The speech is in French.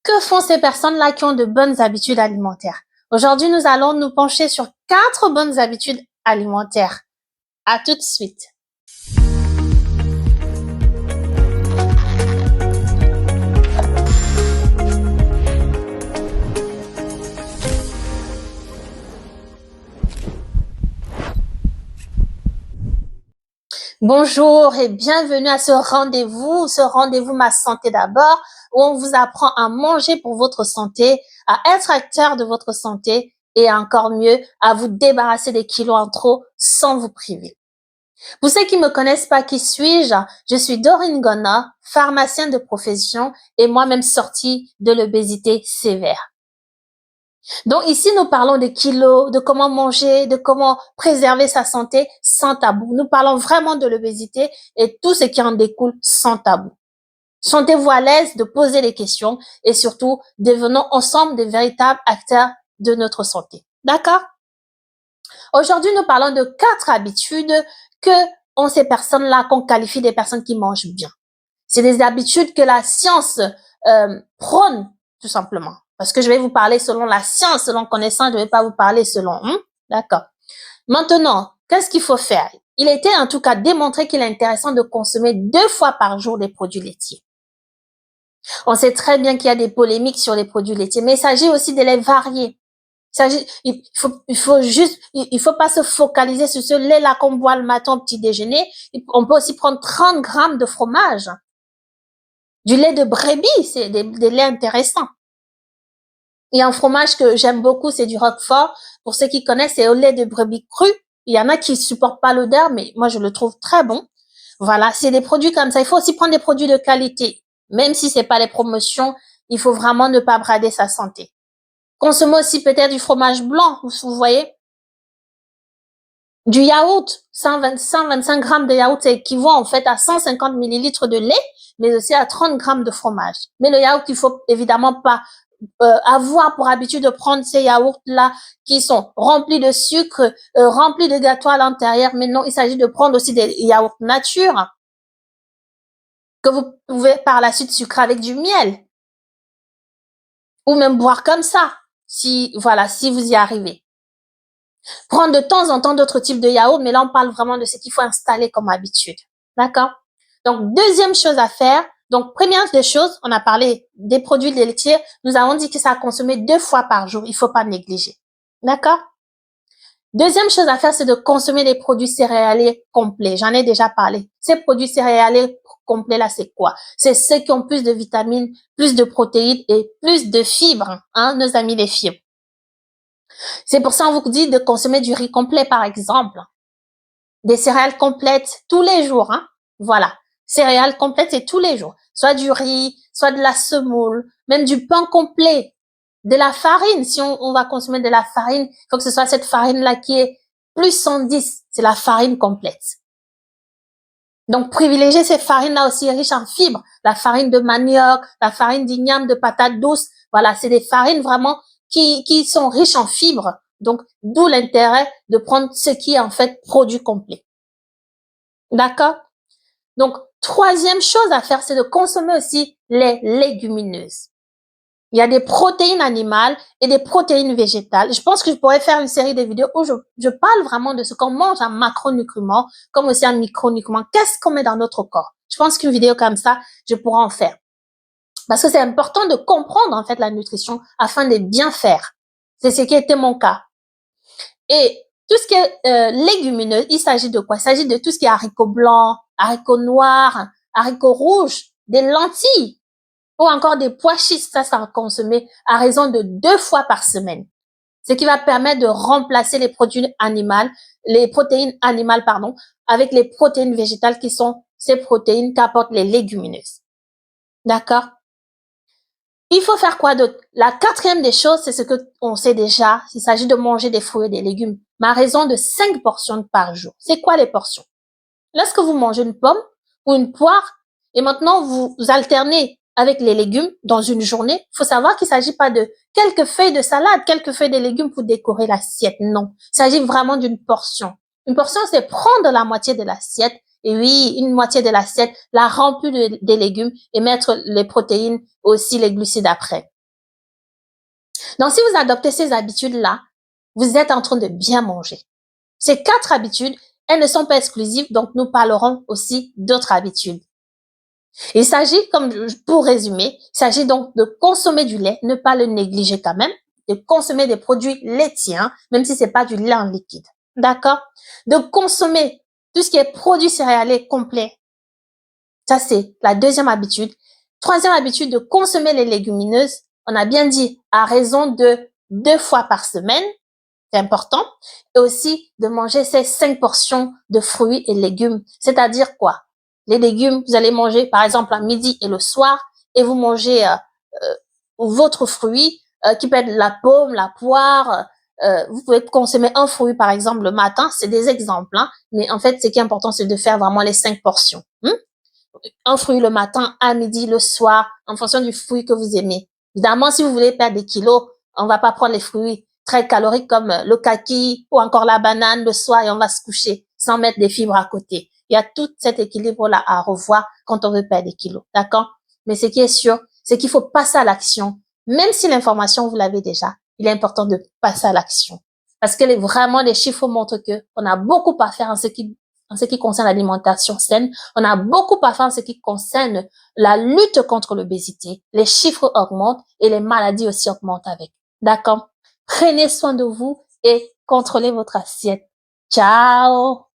Que font ces personnes-là qui ont de bonnes habitudes alimentaires? Aujourd'hui, nous allons nous pencher sur 4 bonnes habitudes alimentaires. À tout de suite. Bonjour et bienvenue à ce rendez-vous Ma Santé d'abord, où on vous apprend à manger pour votre santé, à être acteur de votre santé et encore mieux, à vous débarrasser des kilos en trop sans vous priver. Pour ceux qui me connaissent pas, qui suis-je? Je suis Dorine Gona, pharmacienne de profession et moi-même sortie de l'obésité sévère. Donc ici, nous parlons des kilos, de comment manger, de comment préserver sa santé sans tabou. Nous parlons vraiment de l'obésité et tout ce qui en découle sans tabou. Sentez-vous à l'aise de poser des questions et surtout, devenons ensemble des véritables acteurs de notre santé. D'accord? Aujourd'hui, nous parlons de 4 habitudes que ont ces personnes-là qu'on qualifie des personnes qui mangent bien. C'est des habitudes que la science prône, tout simplement. Parce que je vais vous parler selon la science, selon connaissance, je ne vais pas vous parler selon... D'accord. Maintenant, qu'est-ce qu'il faut faire? Il était en tout cas démontré qu'il est intéressant de consommer 2 fois par jour des produits laitiers. On sait très bien qu'il y a des polémiques sur les produits laitiers, mais il s'agit aussi de les varier. Il faut pas se focaliser sur ce lait-là qu'on boit le matin au petit déjeuner. On peut aussi prendre 30 grammes de fromage. Du lait de brebis, c'est des laits intéressants. Il y a un fromage que j'aime beaucoup, c'est du Roquefort. Pour ceux qui connaissent, c'est au lait de brebis cru. Il y en a qui supportent pas l'odeur, mais moi, je le trouve très bon. Voilà, c'est des produits comme ça. Il faut aussi prendre des produits de qualité. Même si c'est pas les promotions, il faut vraiment ne pas brader sa santé. Consommez aussi peut-être du fromage blanc, vous voyez. Du yaourt, 125 grammes de yaourt, c'est équivaut en fait à 150 millilitres de lait, mais aussi à 30 grammes de fromage. Mais le yaourt, il faut évidemment pas avoir pour habitude de prendre ces yaourts-là qui sont remplis de sucre, remplis de gâteaux à l'intérieur. Mais non, il s'agit de prendre aussi des yaourts nature que vous pouvez par la suite sucrer avec du miel ou même boire comme ça, si vous y arrivez. Prendre de temps en temps d'autres types de yaourts, mais là, on parle vraiment de ce qu'il faut installer comme habitude. D'accord? Donc, deuxième chose à faire. Donc, première des choses, on a parlé des produits laitiers. Nous avons dit que ça a consommé 2 fois par jour. Il faut pas négliger. D'accord? Deuxième chose à faire, c'est de consommer des produits céréaliers complets. J'en ai déjà parlé. Ces produits céréaliers complets là, c'est quoi? C'est ceux qui ont plus de vitamines, plus de protéines et plus de fibres, hein, nos amis les fibres. C'est pour ça qu'on vous dit de consommer du riz complet, par exemple. Des céréales complètes tous les jours, hein. Voilà. Céréales complètes, c'est tous les jours. Soit du riz, soit de la semoule, même du pain complet, de la farine. Si on va consommer de la farine, il faut que ce soit cette farine-là qui est plus 110. C'est la farine complète. Donc, privilégiez ces farines-là aussi riches en fibres. La farine de manioc, la farine d'igname, de patates douces. Voilà, c'est des farines vraiment qui sont riches en fibres. Donc, d'où l'intérêt de prendre ce qui est en fait produit complet. D'accord? Donc, troisième chose à faire, c'est de consommer aussi les légumineuses. Il y a des protéines animales et des protéines végétales. Je pense que je pourrais faire une série de vidéos où je parle vraiment de ce qu'on mange en macronutriments, comme aussi en micronutriments. Qu'est-ce qu'on met dans notre corps? Je pense qu'une vidéo comme ça, je pourrais en faire. Parce que c'est important de comprendre, en fait, la nutrition afin de bien faire. C'est ce qui était mon cas. Et tout ce qui est légumineux, il s'agit de quoi? Il s'agit de tout ce qui est haricots blancs, haricots noirs, haricots rouges, des lentilles ou encore des pois chiches. Ça va consommer à raison de 2 fois par semaine. Ce qui va permettre de remplacer les protéines animales, avec les protéines végétales qui sont ces protéines qu'apportent les légumineuses. D'accord? Il faut faire quoi d'autre? La quatrième des choses, c'est ce que on sait déjà. Il s'agit de manger des fruits et des légumes, mais à raison de 5 portions par jour. C'est quoi les portions? Lorsque vous mangez une pomme ou une poire, et maintenant vous alternez avec les légumes dans une journée, il faut savoir qu'il ne s'agit pas de quelques feuilles de salade, quelques feuilles de légumes pour décorer l'assiette. Non, il s'agit vraiment d'une portion. Une portion, c'est prendre la moitié de l'assiette. Et oui, une moitié de l'assiette, la remplir des légumes et mettre les protéines, aussi les glucides après. Donc, si vous adoptez ces habitudes-là, vous êtes en train de bien manger. Ces 4 habitudes, elles ne sont pas exclusives, donc nous parlerons aussi d'autres habitudes. Il s'agit, pour résumer, il s'agit donc de consommer du lait, ne pas le négliger quand même, de consommer des produits laitiers, hein, même si c'est pas du lait en liquide. D'accord? De consommer tout ce qui est produits céréaliers complets. Ça, c'est la deuxième habitude. Troisième habitude, de consommer les légumineuses. On a bien dit à raison de 2 fois par semaine. C'est important. Et aussi de manger ces 5 portions de fruits et légumes. C'est-à-dire quoi? Les légumes, vous allez manger par exemple à midi et le soir, et vous mangez votre fruit, qui peut être la pomme, la poire. Vous pouvez consommer un fruit par exemple le matin. C'est des exemples, hein, mais en fait, ce qui est important, c'est de faire vraiment les 5 portions. Un fruit le matin, à midi, le soir, en fonction du fruit que vous aimez. Évidemment, si vous voulez perdre des kilos, on va pas prendre les fruits très caloriques comme le kaki ou encore la banane le soir et on va se coucher sans mettre des fibres à côté. Il y a tout cet équilibre-là à revoir quand on veut perdre des kilos. D'accord? Mais ce qui est sûr, c'est qu'il faut passer à l'action. Même si l'information, vous l'avez déjà, il est important de passer à l'action. Parce que vraiment, les chiffres montrent que on a beaucoup à faire en ce qui concerne l'alimentation saine. On a beaucoup à faire en ce qui concerne la lutte contre l'obésité. Les chiffres augmentent et les maladies aussi augmentent avec. D'accord? Prenez soin de vous et contrôlez votre assiette. Ciao!